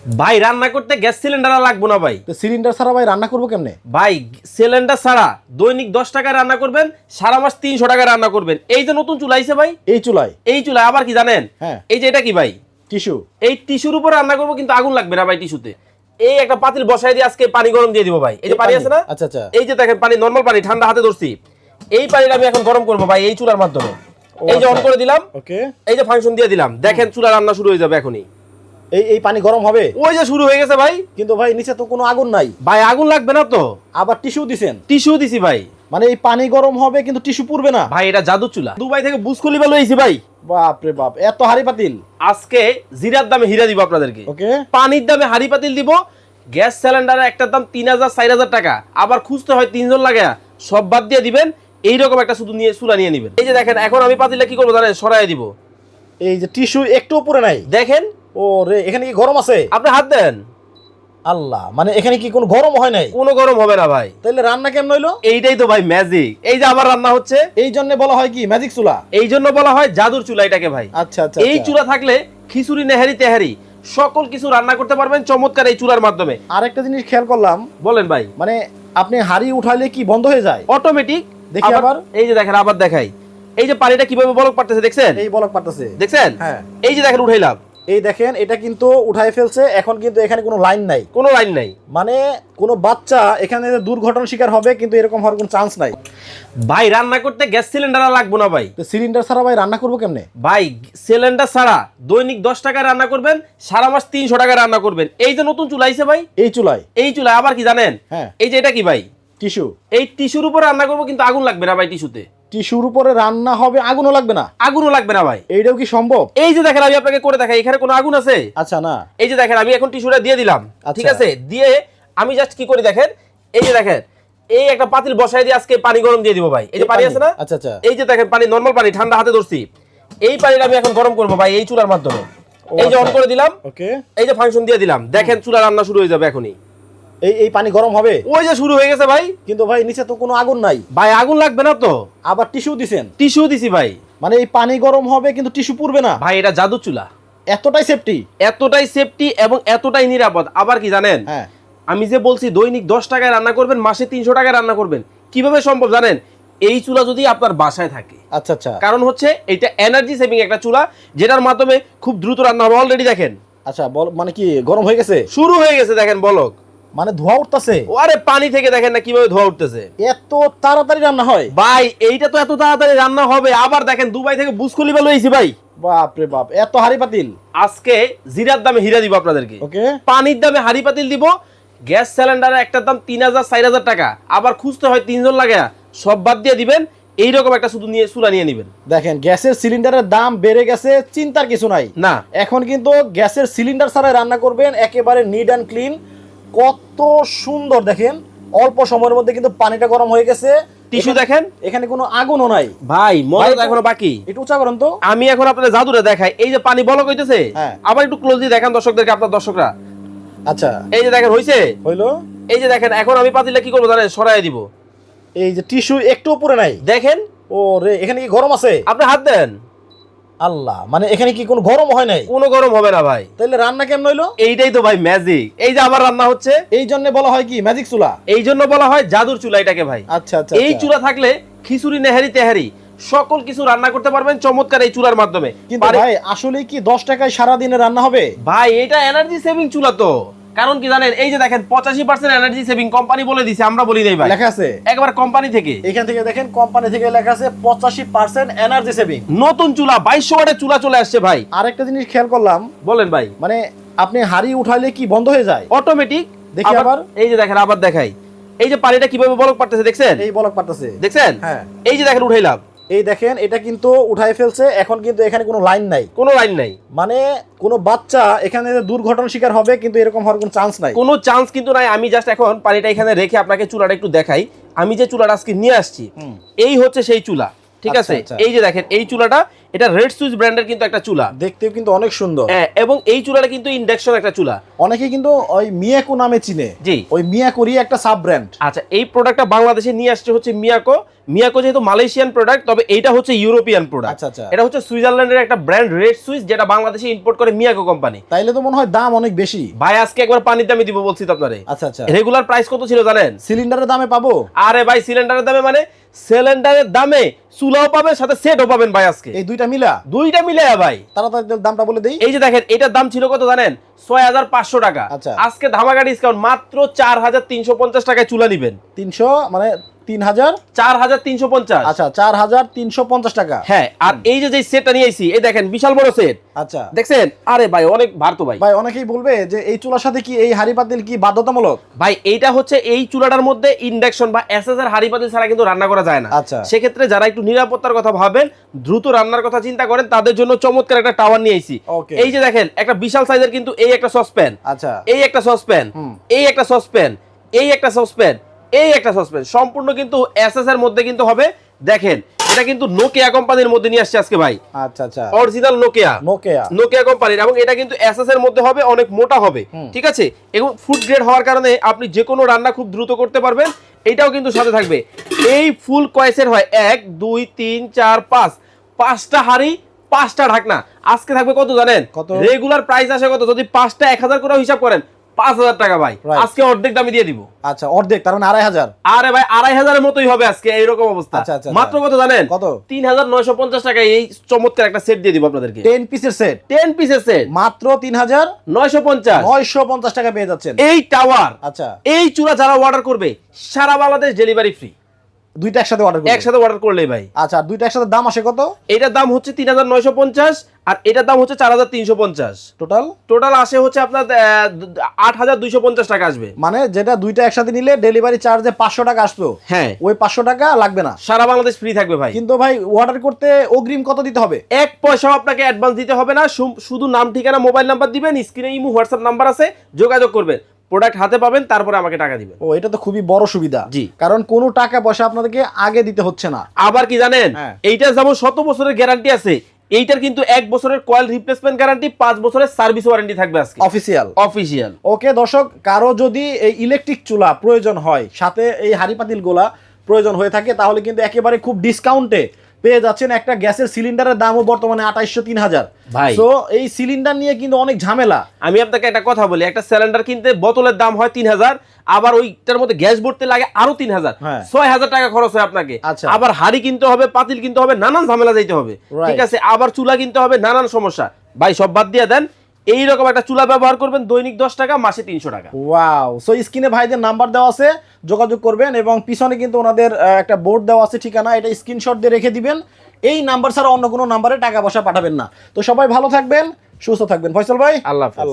ভাই রান্না করতে গ্যাস সিলিন্ডার আর লাগবো না ভাই। তো সিলিন্ডার ছাড়া ভাই রান্না করবো কেমনে? ভাই সিলিন্ডার ছাড়া দৈনিক 10 টাকায় রান্না করবেন, সারা মাস 300 টাকায় রান্না করবেন। এই যে নতুন চুলা আইছে ভাই, এই চুলায় এই চুলায় আবার কি জানেন, হ্যাঁ এই যে এটা কি ভাই, টিস্যু। এই টিস্যুর উপর রান্না করবো, কিন্তু আগুন লাগবে না ভাই টিস্যুতে। এই একটা পাতিল বসাই দিয়ে আজকে পানি গরম দিয়ে দিব ভাই। এই যে পানি আছে না, আচ্ছা আচ্ছা, এই যে দেখেন পানি, নরমাল পানি, ঠান্ডা হাতে ধরছি। এই পানিটা আমি এখন গরম করবো ভাই এই চুলার মাধ্যমে। এই যে অন করে দিলাম, ওকে, এই যে ফাংশন দিয়ে দিলাম, দেখেন চুলা রান্না শুরু হয়ে যাবে এখনই। এই এই পানি গরম হবে, ওই যে শুরু হয়ে গেছে ভাই। কিন্তু ভাই নিচে তো কোনো আগুন নাই ভাই আগুন লাগবে না তো, আবার টিস্যু দিছেন। টিস্যু দিছি ভাই। মানে এই পানি গরম হবে কিন্তু টিস্যু পুড়বে না? ভাই এটা জাদু চুলা, দুবাই থেকে বুজ খলিফা লইছি ভাই। বাপ রে বাপ, এত হাড়ি পাতিল! আজকে জিরার দামে হীরা দিব আপনাদেরকে, ওকে, পানির দামে হাড়ি পাতিল দিব। গ্যাস সিলিন্ডারের একটার দাম 3000 4000 টাকা, আবার খুঁজতে হয় 3 জন লাগে, সব বাদ দিয়ে দিবেন। এইরকম একটা শুধু নিয়ে চুলা নিয়ে নেবেন। এই যে দেখেন এখন আমি পাতিলটা কি করবো জানেন, সরাই দিব। এই যে টিস্যু একটু উপরে নাই, দেখেন ও রে, এখানে কি গরম আছে? আপনি হাত দেন, আল্লাহ, মানে এখানে কি কোনো গরম হয় নাই? কোনো গরম হবে না ভাই। তাহলে রান্না কেমন হইলো? এইটাই তো ভাই ম্যাজিক। এই যে আবার রান্না হচ্ছে, এই জন্য বলা হয় কি ম্যাজিক চুলা? এই জন্য বলা হয় জাদুর চুলা এটাকে ভাই। আচ্ছা আচ্ছা, এই চুলা থাকলে খিচুড়ি নেহারি তেহারি সকল কিছু রান্না করতে পারবেন চমৎকার এই চুলার মাধ্যমে। আরেকটা জিনিস খেয়াল করলাম, বলেন ভাই। মানে আপনি হাড়ি উঠাইলে কি বন্ধ হয়ে যায় অটোমেটিক। দেখি আবার, এই যে দেখেন, আবার দেখাই। এই যে পানিটা কিভাবে বলক পারতেছে দেখছেন, এই বলক পারতেছে, দেখছেন? হ্যাঁ, এই যে দেখেন উঠাইলাম, এই দেখেন এটা কিন্তু উঠাই ফেলছে। এখন কিন্তু এখানে কোনো লাইন নাই, কোনো লাইন নাই। মানে কোনো বাচ্চা এখানে দুর্ঘটনার শিকার হবে, কিন্তু এরকম হওয়ার কোনো চান্স নাই। ভাই রান্না করতে গ্যাস সিলিন্ডার আর লাগবো না ভাই। তো সিলিন্ডার ছাড়া ভাই রান্না করবো কেমনে? ভাই সিলিন্ডার ছাড়া দৈনিক 10 টাকায় রান্না করবেন, সারা মাস 300 টাকায় রান্না করবেন। এই যে নতুন চুলা আইছে ভাই, এই চুলায়, এই চুলায় আবার কি জানেন, হ্যাঁ এই যে এটা কি ভাই, টিস্যু। এই টিস্যুর উপর রান্না করবো, কিন্তু আগুন লাগবে না ভাই টিস্যুতে। টিস্যুর উপরে রান্না হবে, আগুনও লাগবে না? আগুনও লাগবে না ভাই। এইটাও কি সম্ভব? এই যে দেখেন আমি আপনাকে করে দেখাই, এখানে কোনো আগুন আছে? আচ্ছা, না। এই যে দেখেন আমি এখন টিস্যুটা দিয়ে দিলাম, আচ্ছা। ঠিক আছে? দিয়ে আমি জাস্ট কি করি দেখেন, এই যে দেখেন এই একটা পাতিল বসাই দিয়ে আজকে পানি গরম দিয়ে দিব ভাই। এই যে পানি আছে না, আচ্ছা আচ্ছা, এই যে দেখেন পানি, নরমাল পানি, ঠান্ডা হাতে ধরছি। এই পানিটা আমি এখন গরম করবো ভাই এই চুলার মাধ্যমে। এই যে অন করে দিলাম, ওকে, এই যে ফাংশন দিয়ে দিলাম, দেখেন চুলা রান্না শুরু হয়ে যাবে এখনই। এই এই পানি গরম হবে, ওই যে শুরু হয়ে গেছে ভাই। কিন্তু ভাই নিচে তো কোনো আগুন নাই। ভাই আগুন লাগবে না তো, আবার টিস্যু দিছেন। টিস্যু দিছি ভাই। মানে এই পানি গরম হবে কিন্তু টিস্যু পুড়বে না? ভাই এটা জাদু চুলা, এতটাই সেফটি? এতটাই সেফটি এবং এতটাই নিরাপদ। আবার কি জানেন, হ্যাঁ, আমি যে বলছি দৈনিক 10 টাকায় রান্না করবেন, মাসে 300 টাকায় রান্না করবেন, কিভাবে সম্ভব জানেন? এই চুলা যদি আপনার বাসায় থাকে। আচ্ছা আচ্ছা, কারণ হচ্ছে এটা এনার্জি সেভিং একটা চুলা, যেটার মাধ্যমে খুব দ্রুত রান্না হবে। অলরেডি দেখেন আচ্ছা, বল, মানে কি গরম হয়ে গেছে? শুরু হয়ে গেছে, দেখেন বলক, মানে ধোঁয়া উঠতেছে? আরে পানি থেকে দেখেন না কিভাবে ধোঁয়া উঠতেছে। এত তাড়াতাড়ি রান্না হয়? ভাই এইটা তো এত তাড়াতাড়ি রান্না হবে। আবার দেখেন দুবাই থেকে বুজ খলিফা লইছি ভাই। বাপ রে বাপ, এত হাড়ি পাতিল! আজকে জিরার দামে হীরা দিব আপনাদেরকে, ওকে, পানির দামে হাড়ি পাতিল দিব। গ্যাস সিলিন্ডারের একটার দাম 3000 4000 টাকা, আবার খুঁজতে হয় 3 জন লাগে, সব বাদ দিয়ে দিবেন। এইরকম একটা শুধু নিয়ে চুলা নিয়ে নেবেন। দেখেন গ্যাসের সিলিন্ডারের দাম বেড়ে গেছে, চিন্তার কিছু নাই। না, এখন কিন্তু গ্যাসের সিলিন্ডার ছাড়াই রান্না করবেন, একেবারে নিট অ্যান্ড ক্লিন। কত সুন্দর দেখেন, অল্প সময়ের মধ্যে কিন্তু পানিটা গরম হয়ে গেছে। টিস্যু দেখেন, এখানে কোনো আগুনও নাই। ভাই মজা তো ভাই, এখনো বাকি। একটু উঁচা করেন তো। আমি এখন আপনাদের জাদুটা দেখাই। এই যে পানি বলক হইতেছে, হ্যাঁ। আবার একটু ক্লোজলি দেখান দর্শকদেরকে, আপনার দর্শকরা। আচ্ছা, এই যে দেখেন হইছে, হইলো। এই যে দেখেন এখন আমি পাতিলটা কি করবো জানেন, সরাই দিব। এই যে টিস্যু একটু উপরে নাই, দেখেন, ও রে, এখানে কি গরম আছে? আপনি হাত দেন, আল্লাহ, মানে এখানে কি কোনো গরম হয় নাই? কোনো গরম হবে না ভাই। তাহলে রান্না কেমন হইলো? এইটাই তো ভাই ম্যাজিক। এই যে আবার রান্না হচ্ছে, এই জন্য বলা হয় কি ম্যাজিক চুলা? এই জন্য বলা হয় জাদুর চুলা এটাকে ভাই। আচ্ছা আচ্ছা, এই চুলা থাকলে খিচুড়ি নেহারি তেহারি সকল কিছু রান্না করতে পারবেন চমৎকার এই চুলার মাধ্যমে। কিন্তু ভাই আসলে কি 10 টাকায় সারা দিনে রান্না হবে? ভাই এটা এনার্জি সেভিং চুলা তো। কারণ কি জানেন, এই যে দেখেন 85% এনার্জি সেভিং কোম্পানি বলে দিছে, আমরা বলি নাই ভাই, লেখা আছে একবার কোম্পানি থেকে। এখান থেকে দেখেন, কোম্পানি থেকে লেখা আছে 85% এনার্জি সেভিং। নতুন চুলা 2200 ওয়াটের চুলা চলে আসছে ভাই। আরেকটা জিনিস খেয়াল করলাম, বলেন ভাই। মানে আপনি হাড়ি উঠাইলে কি বন্ধ হয়ে যায়? অটোমেটিক। দেখি আবার, এই যে দেখেন আবার দেখাই। এই যে পানিটা কিভাবে বলক পারতেছে দেখছেন, এই বলক পারতেছে, দেখছেন? হ্যাঁ, এই যে দেখেন উঠাইলাম, এই দেখেন এটা কিন্তু উঠাই ফেলছে। এখন কিন্তু এখানে কোনো লাইন নাই, কোনো লাইন নাই। মানে কোনো বাচ্চা এখানে দুর্ঘটনার শিকার হবে, কিন্তু এরকম হওয়ার কোনো চান্স নাই। কোনো চান্স কিন্তু নাই। আমি জাস্ট এখন পানিটা এখানে রেখে আপনাকে চুলাটা একটু দেখাই। আমি যে চুলাটা আজকে নিয়ে আসছি, এই হচ্ছে সেই চুলা, ঠিক আচ্ছা, আছে? আচ্ছা। এই যে দেখেন এই চুলাটা, এটা রেড সুইচ ব্র্যান্ডের কিন্তু একটা চুলা, দেখতেও কিন্তু অনেক সুন্দর। হ্যাঁ, এবং এই চুলাটা কিন্তু ইন্ডাকশন একটা চুলা। অনেকে কিন্তু ওই মিয়াকো নামে চিনে, জি, ওই মিয়াকোরই একটা সাব ব্র্যান্ড। আচ্ছা, এই প্রোডাক্টটা বাংলাদেশে নিয়ে আসছে হচ্ছে মিয়াকো। মিয়াকো যেহেতু মালয়েশিয়ান প্রোডাক্ট, তবে এইটা হচ্ছে ইউরোপিয়ান প্রোডাক্ট। আচ্ছা আচ্ছা, এটা হচ্ছে সুইজারল্যান্ডের একটা ব্র্যান্ড রেড সুইচ, যেটা বাংলাদেশে ইম্পোর্ট করে মিয়াকো কোম্পানি। তাইলে তো মনে হয় দাম অনেক বেশি ভাই আজকে একবার পানির দামে দিব বলছি তো আপনারে। আচ্ছা আচ্ছা, রেগুলার প্রাইস কত ছিল জানেন? সিলিন্ডারের দামে পাবো? আরে ভাই সিলিন্ডারের দামে মানে সিলিন্ডারের দামে চুলাও পাবেন, সাথে সেটও পাবেন ভাই আজকে। এই দুইটা মিলা? দুইটা মিলে ভাই। তাড়াতাড়ি দামটা বলে দেই। এই যে দেখেন, এটার দাম ছিল কত জানেন? 6500 টাকা। আচ্ছা, আজকে ধামাকা ডিসকাউন্ট মাত্র 4350 টাকায় চুলা নিবেন। 300 মানে 3000, 4350। আচ্ছা 4350 টাকা। হ্যাঁ, আর এই যে সেটটা নিয়ে আইছি, এই দেখেন বিশাল বড় সেট। আচ্ছা দেখছেন? আরে ভাই অনেক ভার তো ভাই। ভাই অনেকেই বলবে যে এই চুলার সাথে কি এই হাড়ি পাতিল কি বাধ্যতামূলক? ভাই এইটা হচ্ছে এই চুলাটার মধ্যে ইন্ডাকশন বা এসএসআর হাড়ি পাতিল ছাড়া কিন্তু রান্না করা যায় না। আচ্ছা, সেক্ষেত্রে যারা একটু নিরাপত্তার কথা ভাবেন, দ্রুত রান্নার কথা চিন্তা করেন, তাদের জন্য চমৎকার একটা টাওয়ার নিয়ে আইছি। ওকে, এই যে দেখেন, একটা বিশাল সাইজের কিন্তু এই একটা সসপ্যান, আচ্ছা এই একটা সসপ্যান, এই একটা সসপ্যান, এই একটা সসপ্যান, এই একটা সসপ্যান, সম্পূর্ণ কিন্তু এসএস এর মধ্যে কিন্তু হবে। দেখেন, এটা কিন্তু নোকিয়া কোম্পানির মধ্যে নিয়ে আসছে আজকে ভাই। আচ্ছা আচ্ছা, অরিজিনাল নোকিয়া কোম্পানির, এবং এটা কিন্তু এসএস এর মধ্যে হবে, অনেক মোটা হবে, ঠিক আছে? এবং ফুড গ্রেড হওয়ার কারণে আপনি যে কোনো রান্না খুব দ্রুত করতে পারবেন। এটাও কিন্তু সাথে থাকবে। এই ফুল কয়েসের হয় 1 2 3 4 5, 5টা হাড়ি, 5টা ঢাকনা। আজকে থাকবে কত জানেন? কত? রেগুলার প্রাইস আসে কত? যদি 5টা 1000 করে হিসাব করেন, 5000 টাকা ভাই। Right. আজকে অর্ধেক দামে দিয়ে দিব। আচ্ছা, অর্ধেক, তার মানে 2500। আরে ভাই 2500 এর মতোই হবে আজকে এইরকম অবস্থা। আচ্ছা, আচ্ছা, মাত্র কত জানেন? কত? 3950 টাকায় এই চমৎকার একটা সেট দিয়ে দিব আপনাদেরকে। 10 পিসের সেট, 10 পিসের সেট মাত্র 3950 টাকা পেয়ে যাচ্ছেন। এই টাওয়ার, আচ্ছা, এই চূড়া যারা অর্ডার করবে, সারা বাংলাদেশ ডেলিভারি ফ্রি। দুইটা একসাথে অর্ডার করব? একসাথে অর্ডার করলেই ভাই। আচ্ছা, দুইটা একসাথে দাম আসে কত? এটার দাম হচ্ছে 3950, আর এটার দাম হচ্ছে 4350। টোটাল আসে হচ্ছে আপনার 8250 টাকা আসবে। মানে যেটা দুইটা একসাথে নিলে ডেলিভারি চার্জে 500 টাকা আসতো, হ্যাঁ, ওই 500 টাকা লাগবে না, সারা বাংলাদেশ ফ্রি থাকবে ভাই। কিন্তু ভাই অর্ডার করতে অগ্রিম কত দিতে হবে? 1 পয়সাও আপনাকে অ্যাডভান্স দিতে হবে না। শুধু নাম, ঠিকানা, মোবাইল নাম্বার দিবেন, স্ক্রিনে ইমো হোয়াটসঅ্যাপ নাম্বার আছে, যোগাযোগ করবেন, প্রোডাক্ট হাতে পাবেন, তারপরে আমাকে টাকা দিবেন। ও, এটা তো খুবই বড় সুবিধা। জি, কারণ কোনো টাকা পয়সা আপনাদেরকে আগে দিতে হচ্ছে না। আবার কি জানেন, এইটার যেমন 100 বছরের গ্যারান্টি আছে, এইটার কিন্তু 1 বছরের কয়েল রিপ্লেসমেন্ট গ্যারান্টি, 5 বছরের সার্ভিস ওয়ারেন্টি থাকবে আজকে অফিসিয়াল। ওকে দর্শক, কারো যদি এই ইলেকট্রিক চুলা প্রয়োজন হয়, সাথে এই হাড়ি পাতিল গোলা প্রয়োজন হয়ে থাকে, তাহলে কিন্তু একেবারে খুব ডিসকাউন্টে পেয়ে যাচ্ছেন। একটা গ্যাসের সিলিন্ডারের দামও বর্তমানে 2800-3000 ভাই। সো এই সিলিন্ডার নিয়ে কিন্তু অনেক ঝামেলা। আমি আপনাকে একটা কথা বলি, একটা সিলিন্ডার কিনতে বোতলের দাম হয় 3000, আবার ওইটার মধ্যে গ্যাস ভরতে লাগে আরো 3000, 6000 টাকা খরচ হয় আপনাকে। আবার হাড়ি কিনতে হবে, পাতিল কিনতে হবে, নানান ঝামেলা যাইতে হবে, ঠিক আছে? আবার চুলা কিনতে হবে, নানান সমস্যা। ভাই সব বাদ দিয়ে দেন, এইরকম একটা চুলা ব্যবহার করবেন, দৈনিক 10 টাকা, মাসে 300 টাকা। ওয়াও! সো স্ক্রিনে ভাইদের নাম্বার দেওয়া আছে, যোগাযোগ করবেন, এবং পিছনে কিন্তু ওনাদের একটা বোর্ড দেওয়া আছে, ঠিকানা, এটা স্ক্রিনশট দিয়ে রেখে দিবেন। এই নাম্বার ছাড়া অন্য কোনো নাম্বারে টাকা পয়সা পাঠাবেন না। তো সবাই ভালো থাকবেন, সুস্থ থাকবেন। ফয়সাল ভাই, আল্লাহ হাফেজ।